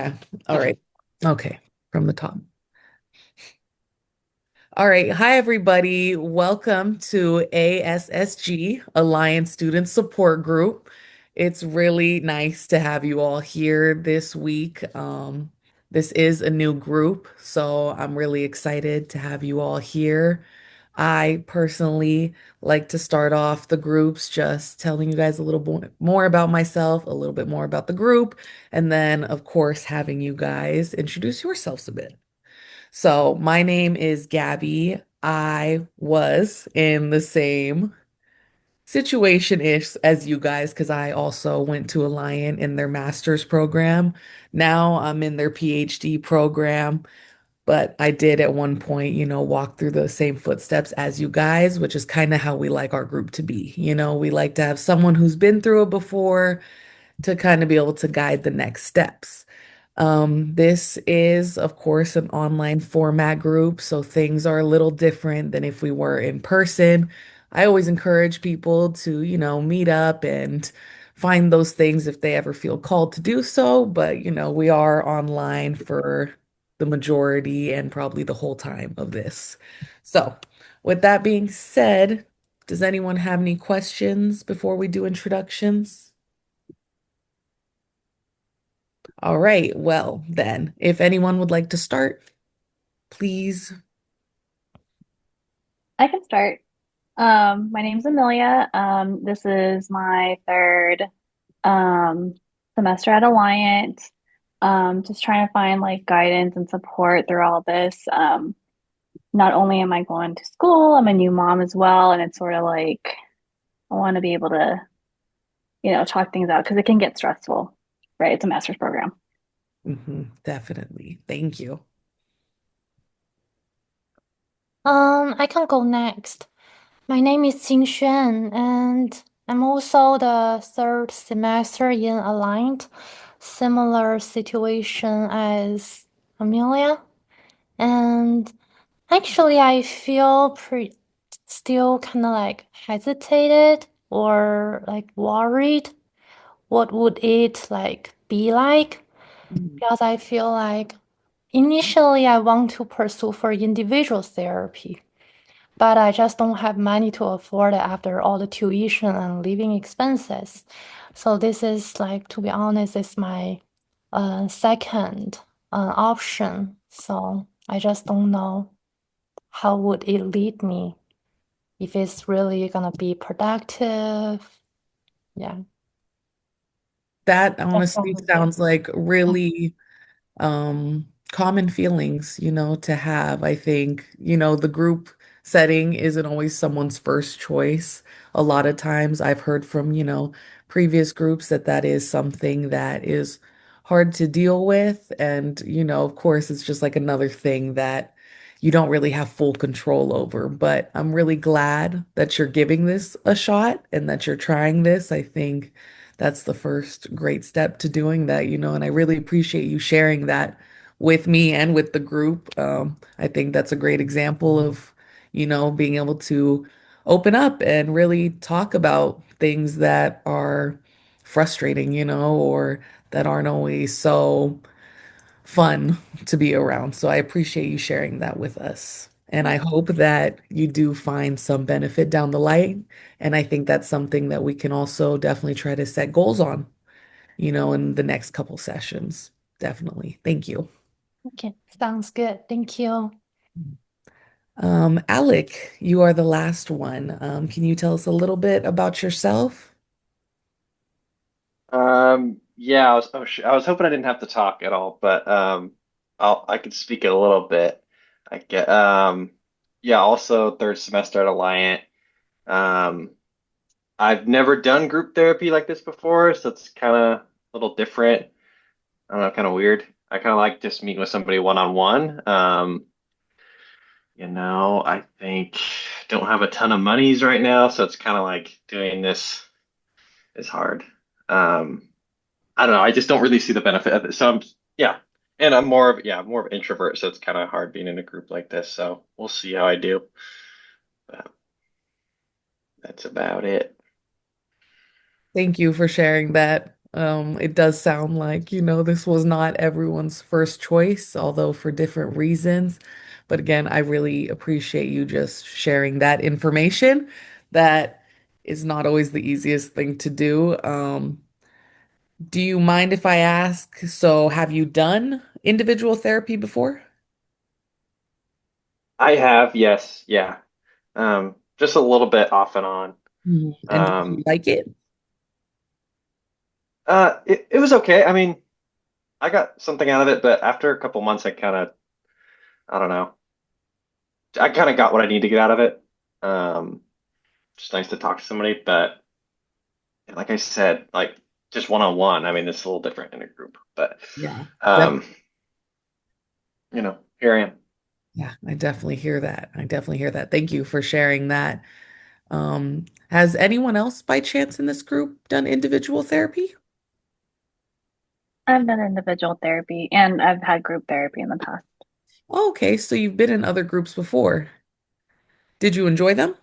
Yeah. All Okay. right. Okay. From the top. All right. Hi, everybody. Welcome to ASSG, Alliance Student Support Group. It's really nice to have you all here this week. This is a new group, so I'm really excited to have you all here. I personally like to start off the groups just telling you guys a little more about myself, a little bit more about the group, and then, of course, having you guys introduce yourselves a bit. So, my name is Gabby. I was in the same situation-ish as you guys because I also went to Alliant in their master's program. Now I'm in their PhD program, but I did at one point, walk through the same footsteps as you guys, which is kind of how we like our group to be. We like to have someone who's been through it before to kind of be able to guide the next steps. This is, of course, an online format group, so things are a little different than if we were in person. I always encourage people to, meet up and find those things if they ever feel called to do so. But, we are online for the majority and probably the whole time of this. So, with that being said, does anyone have any questions before we do introductions? All right, well, then, if anyone would like to start, please. I can start. My name's Amelia. This is my third um, semester at Alliant. Just trying to find like guidance and support through all this. Not only am I going to school, I'm a new mom as well, and it's sort of like I want to be able to, talk things out because it can get stressful, right? It's a master's program. Definitely. Thank you. I can go next. My name is Xing Xuan, and I'm also the third semester in Aligned, similar situation as Amelia. And actually, I feel pre still kind of like hesitated or like worried. What would it like be like? Mhm. Because I feel like initially I want to pursue for individual therapy. But I just don't have money to afford it after all the tuition and living expenses. So this is like, to be honest, is my second option. So I just don't know how would it lead me if it's really gonna be productive. Yeah, That that's honestly only it. sounds like really common feelings, to have. I think, the group setting isn't always someone's first choice. A lot of times I've heard from, previous groups that that is something that is hard to deal with. And, of course, it's just like another thing that you don't really have full control over. But I'm really glad that you're giving this a shot and that you're trying this. I think that's the first great step to doing that, and I really appreciate you sharing that with me and with the group. I think that's a great example of, being able to open up and really talk about things that are frustrating, or that aren't always so fun to be around. So I appreciate you sharing that with us. And I hope that you do find some benefit down the line. And I think that's something that we can also definitely try to set goals on, in the next couple sessions. Definitely. Thank you. Okay, sounds good. Thank you. Alec, you are the last one. Can you tell us a little bit about yourself? Yeah, I was hoping I didn't have to talk at all, but I could speak a little bit. I get yeah, also third semester at Alliant. Um, I've never done group therapy like this before, so it's kind of a little different. I don't know, kind of weird. I kind of like just meeting with somebody one on one. I think don't have a ton of monies right now, so it's kind of like doing this is hard. Um, I don't know. I just don't really see the benefit of it. So yeah, and I'm more of an introvert, so it's kind of hard being in a group like this. So we'll see how I do. But that's about it. Thank you for sharing that. It does sound like, this was not everyone's first choice, although for different reasons. But again, I really appreciate you just sharing that information. That is not always the easiest thing to do. Do you mind if I ask, so have you done individual therapy before? I have, yes, yeah. Just a little bit off and on. And did you Um, like it? it was okay. I mean, I got something out of it, but after a couple months, I don't know. I kind of got what I need to get out of it. Um, just nice to talk to somebody, but like I said, like just one on one. I mean, it's a little different in a group, but Yeah. um, here I am. Yeah, I definitely hear that. I definitely hear that. Thank you for sharing that. Has anyone else by chance in this group done individual therapy? I've done individual therapy and I've had group therapy in the past. Oh, okay, so you've been in other groups before. Did you enjoy them?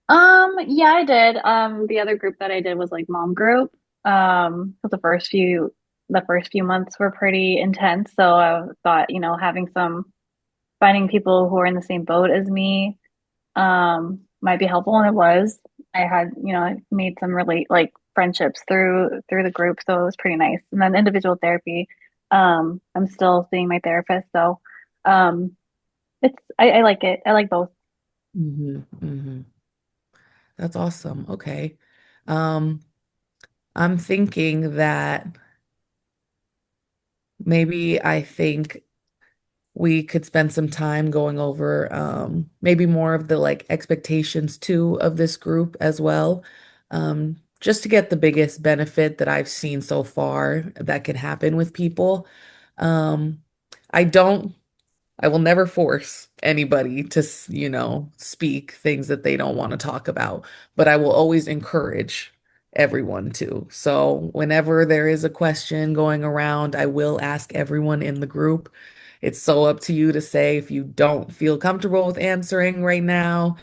Yeah, I did. The other group that I did was like mom group. So the first few months were pretty intense. So I thought, finding people who are in the same boat as me, might be helpful, and it was. I made some really like friendships through the group, so it was pretty nice. And then individual therapy, I'm still seeing my therapist, so I like it. I like both. Hmm. That's awesome. Okay. Um, I'm thinking that maybe I think we could spend some time going over maybe more of the like expectations too of this group as well. Just to get the biggest benefit that I've seen so far that can happen with people. Um, I don't I will never force anybody to, speak things that they don't want to talk about, but I will always encourage everyone to. So whenever there is a question going around, I will ask everyone in the group. It's so up to you to say if you don't feel comfortable with answering right now,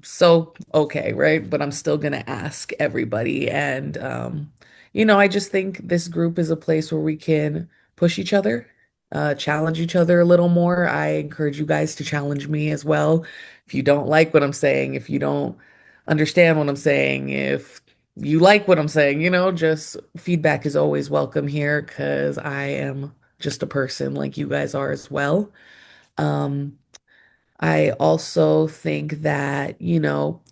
so okay, right? But I'm still gonna ask everybody. And I just think this group is a place where we can push each other, challenge each other a little more. I encourage you guys to challenge me as well. If you don't like what I'm saying, if you don't understand what I'm saying, if you like what I'm saying, just feedback is always welcome here because I am just a person like you guys are as well. Um, I also think that,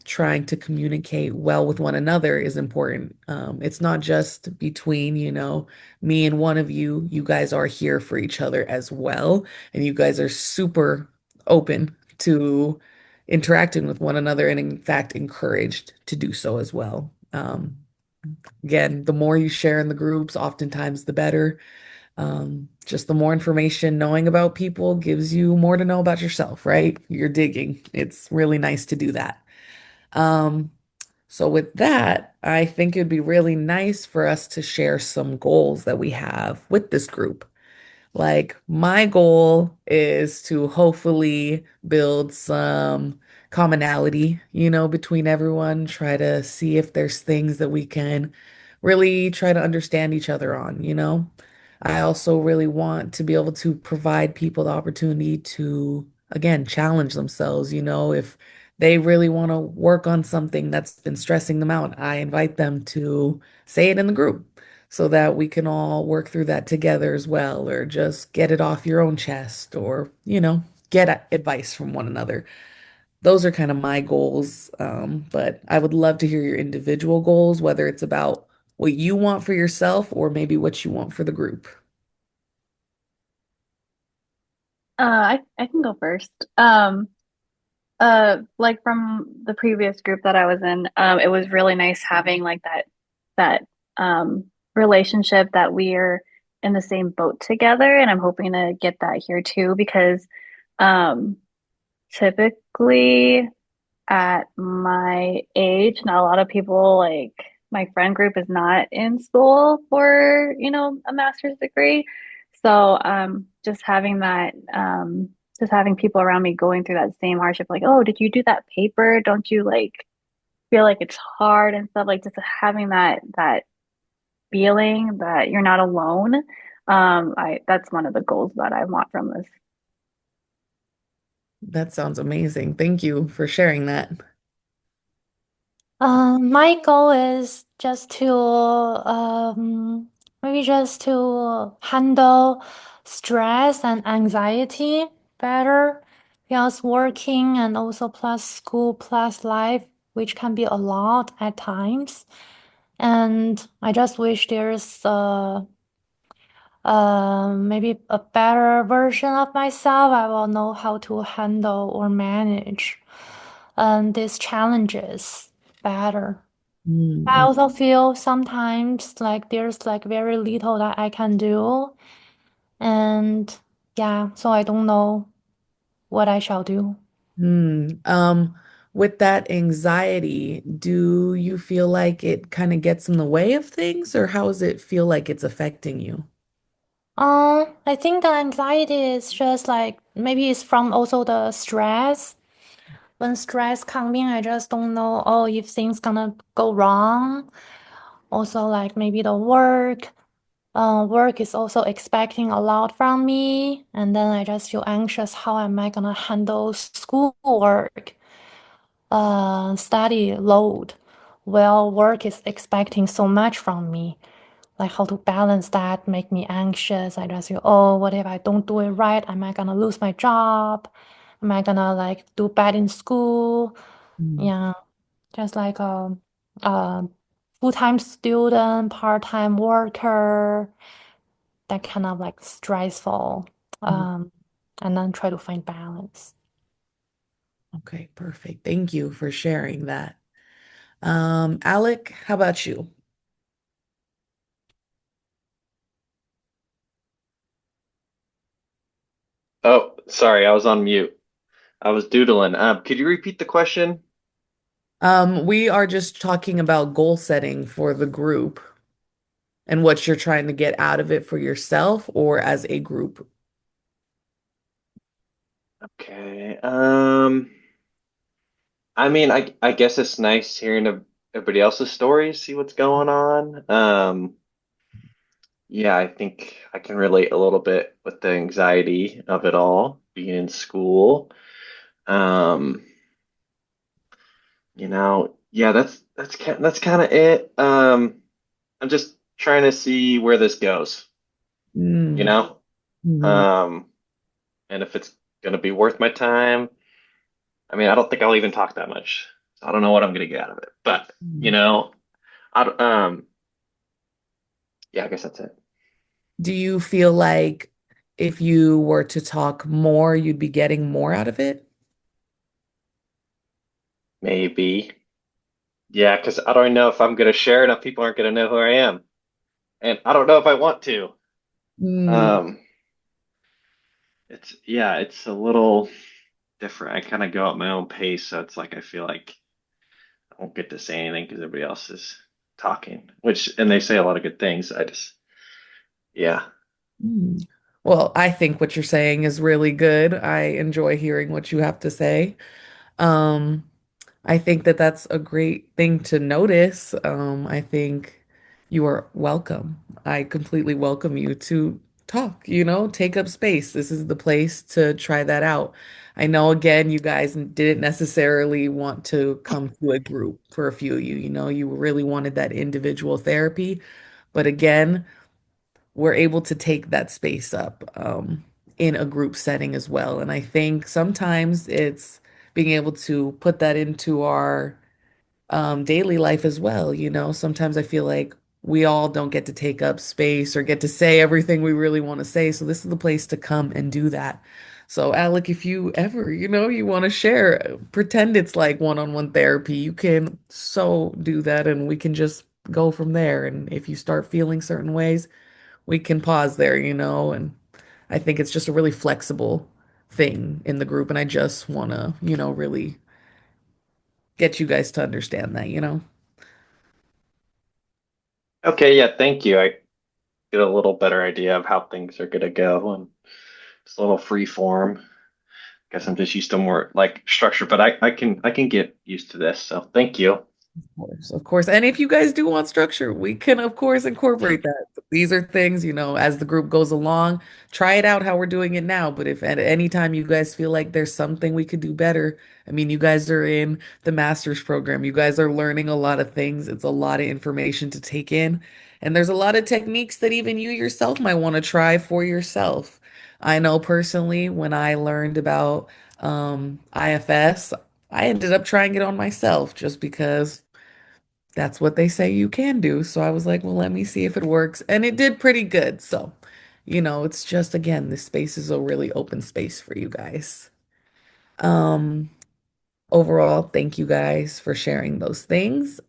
trying to communicate well with one another is important. It's not just between, me and one of you. You guys are here for each other as well. And you guys are super open to interacting with one another and, in fact, encouraged to do so as well. Again, the more you share in the groups, oftentimes the better. Just the more information knowing about people gives you more to know about yourself, right? You're digging. It's really nice to do that. Um, so with that, I think it'd be really nice for us to share some goals that we have with this group. Like my goal is to hopefully build some commonality, between everyone, try to see if there's things that we can really try to understand each other on. I also really want to be able to provide people the opportunity to, again, challenge themselves, if they really want to work on something that's been stressing them out, I invite them to say it in the group so that we can all work through that together as well, or just get it off your own chest, or, get advice from one another. Those are kind of my goals. But I would love to hear your individual goals, whether it's about what you want for yourself or maybe what you want for the group. I can go first. Like from the previous group that I was in, it was really nice having like that relationship that we're in the same boat together, and I'm hoping to get that here too because um typically at my age, not a lot of people like my friend group is not in school for, a master's degree. So just having people around me going through that same hardship, like, oh, did you do that paper? Don't you like feel like it's hard and stuff? Like just having that feeling that you're not alone. I that's one of the goals that I want from this. That sounds amazing. Thank you for sharing that. My goal is just to maybe just to handle stress and anxiety better because working and also plus school plus life, which can be a lot at times. And I just wish there's maybe a better version of myself. I will know how to handle or manage these challenges better. I Mm, also feel sometimes like there's like very little that I can do. And yeah, so I don't know what I shall do. mm. With that anxiety, do you feel like it kind of gets in the way of things, or how does it feel like it's affecting you? I think the anxiety is just like maybe it's from also the stress. When stress coming, I just don't know, oh, if things gonna go wrong. Also, like maybe the work. Work is also expecting a lot from me, and then I just feel anxious. How am I gonna handle schoolwork, study load? Well, work is expecting so much from me. Like how to balance that make me anxious. I just feel, oh, what if I don't do it right? Am I gonna lose my job? Am I gonna like do bad in school? Mm, Yeah, just like a full-time student, part-time worker, that kind of like stressful. mm. Um, and then try to find balance. Okay, perfect. Thank you for sharing that. Alec, how about you? Oh, sorry, I was on mute. I was doodling. Could you repeat the question? We are just talking about goal setting for the group and what you're trying to get out of it for yourself or as a group. Okay. I mean, I guess it's nice hearing everybody else's stories, see what's going on. Yeah, I think I can relate a little bit with the anxiety of it all, being in school. Um, yeah, that's kind of it. I'm just trying to see where this goes, you Mm, know? mhm, Um, and if it's gonna be worth my time. I mean, I don't think I'll even talk that much. I don't know what I'm gonna get out of it, but you mm. know, I don't- yeah, I guess that's it. Do you feel like if you were to talk more, you'd be getting more out of it? Maybe. Yeah, because I don't know if I'm gonna share enough people aren't gonna know who I am. And I don't know if I want to. Mm, Um, it's a little different. I kind of go at my own pace, so it's like I feel like I won't get to say anything because everybody else is talking, and they say a lot of good things. Yeah. mm. Well, I think what you're saying is really good. I enjoy hearing what you have to say. Um, I think that that's a great thing to notice. I think you are welcome. I completely welcome you to talk, take up space. This is the place to try that out. I know, again, you guys didn't necessarily want to come to a group for a few of you, you really wanted that individual therapy. But again, we're able to take that space up in a group setting as well. And I think sometimes it's being able to put that into our daily life as well. Sometimes I feel like we all don't get to take up space or get to say everything we really want to say. So this is the place to come and do that. So Alec, if you ever, you want to share, pretend it's like one-on-one therapy, you can so do that and we can just go from there. And if you start feeling certain ways, we can pause there, and I think it's just a really flexible thing in the group. And I just want to, really get you guys to understand that. Okay, yeah, thank you. I get a little better idea of how things are gonna go and it's a little free form. Guess I'm just used to more like structure, but I can get used to this. So thank you. Of course, of course. And if you guys do want structure, we can, of course, incorporate that. These are things, as the group goes along, try it out how we're doing it now. But if at any time you guys feel like there's something we could do better, I mean, you guys are in the master's program. You guys are learning a lot of things. It's a lot of information to take in. And there's a lot of techniques that even you yourself might want to try for yourself. I know personally, when I learned about IFS, I ended up trying it on myself just because that's what they say you can do. So I was like, well, let me see if it works. And it did pretty good. So, it's just again, this space is a really open space for you guys. Um, Overall, thank you guys for sharing those things.